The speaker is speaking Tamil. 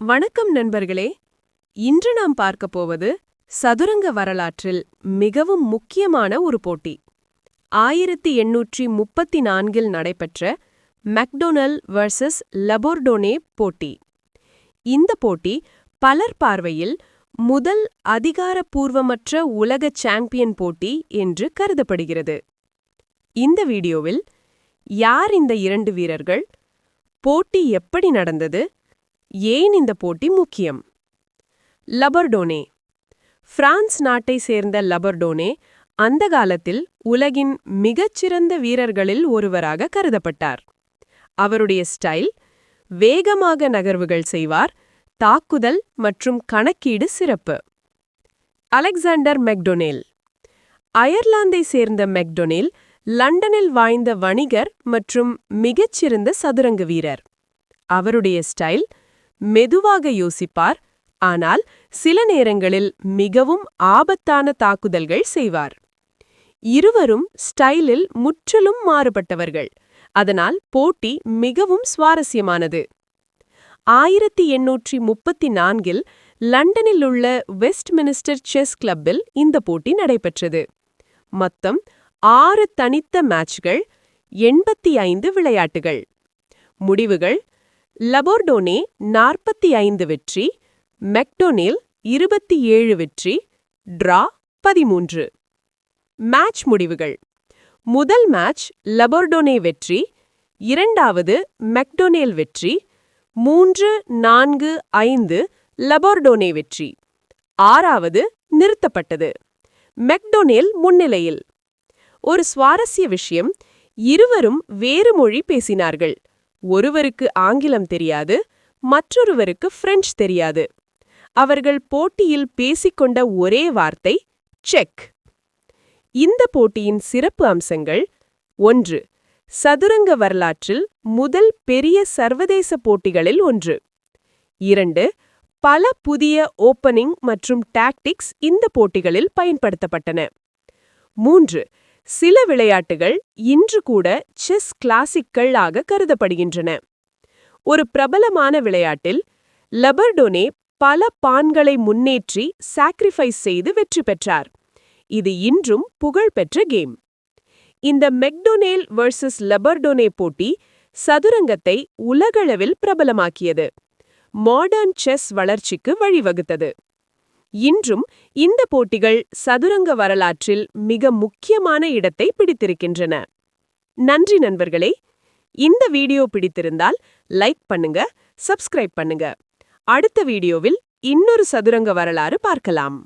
வணக்கம் நண்பர்களே. இன்று நாம் பார்க்கப் போவது சதுரங்க வரலாற்றில் மிகவும் முக்கியமான ஒரு போட்டி. 1834இல் நடைபெற்ற மெக்டொனல் vs லபோர்டோனே போட்டி. இந்த போட்டி பலர் பார்வையில் முதல் அதிகாரப்பூர்வமற்ற உலக சாம்பியன் போட்டி என்று கருதப்படுகிறது. இந்த வீடியோவில் யார் இந்த இரண்டு வீரர்கள், போட்டி எப்படி நடந்தது, ஏன் இந்த போட்டி முக்கியம்? லபோர்டோனே. பிரான்ஸ் நாட்டை சேர்ந்த லபோர்டோனே அந்த காலத்தில் உலகின் மிகச்சிறந்த வீரர்களில் ஒருவராக கருதப்பட்டார். அவருடைய ஸ்டைல், வேகமாக நகர்வுகள் செய்வார், தாக்குதல் மற்றும் கணக்கீடு சிறப்பு. அலெக்சாண்டர் மெக்டொனேல். அயர்லாந்தை சேர்ந்த மெக்டொனேல் லண்டனில் வாழ்ந்த வணிகர் மற்றும் மிகச்சிறந்த சதுரங்க வீரர். அவருடைய ஸ்டைல், மெதுவாக யோசிப்பார், ஆனால் சில நேரங்களில் மிகவும் ஆபத்தான தாக்குதல்கள் செய்வார். இருவரும் ஸ்டைலில் முற்றிலும் மாறுபட்டவர்கள், அதனால் போட்டி மிகவும் சுவாரஸ்யமானது. 1834இல் லண்டனில் உள்ள வெஸ்ட்மினிஸ்டர் செஸ் கிளப்பில் இந்த போட்டி நடைபெற்றது. மொத்தம் 6 தனித்த மேட்ச்கள், 85 விளையாட்டுகள். முடிவுகள்: லபோர்டோனே 45 வெற்றி, மெக்டொனேல் 27 வெற்றி, டிரா 13. மேட்ச் முடிவுகள்: முதல் மேட்ச் லபோர்டோனே வெற்றி, இரண்டாவது மெக்டொனேல் வெற்றி, 3, 4, 5 லபோர்டோனே வெற்றி, ஆறாவது நிறுத்தப்பட்டது. மெக்டொனேல் முன்னிலையில். ஒரு சுவாரஸ்ய விஷயம், இருவரும் வேறு மொழி பேசினார்கள். ஒருவருக்கு ஆங்கிலம் தெரியாது, மற்றொருவருக்கு பிரெஞ்சு தெரியாது. அவர்கள் போட்டியில் பேசிக்கொண்ட ஒரே வார்த்தை செக். இந்த போட்டியின் சிறப்பு அம்சங்கள்: 1. சதுரங்க வரலாற்றில் முதல் பெரிய சர்வதேச போட்டிகளில் ஒன்று. 2. பல புதிய ஓப்பனிங் மற்றும் டாக்டிக்ஸ் இந்த போட்டிகளில் பயன்படுத்தப்பட்டன. 3. சில விளையாட்டுகள் இன்று கூட செஸ் கிளாசிக்கள் ஆக கருதப்படுகின்றன. ஒரு பிரபலமான விளையாட்டில் லபோர்டோனே பல பான்களை முன்னேற்றி சாக்ரிஃபைஸ் செய்து வெற்றி பெற்றார். இது இன்றும் புகழ்பெற்ற கேம். இந்த மெக்டொனேல் vs லபோர்டோனே போட்டி சதுரங்கத்தை உலகளவில் பிரபலமாக்கியது, மாடர்ன் செஸ் வளர்ச்சிக்கு வழிவகுத்தது. இன்றும் இந்த போட்டிகள் சதுரங்க வரலாற்றில் மிக முக்கியமான இடத்தை பிடித்திருக்கின்றன. நன்றி நண்பர்களே. இந்த வீடியோ பிடித்திருந்தால் லைக் பண்ணுங்க, சப்ஸ்கிரைப் பண்ணுங்க. அடுத்த வீடியோவில் இன்னொரு சதுரங்க வரலாறு பார்க்கலாம்.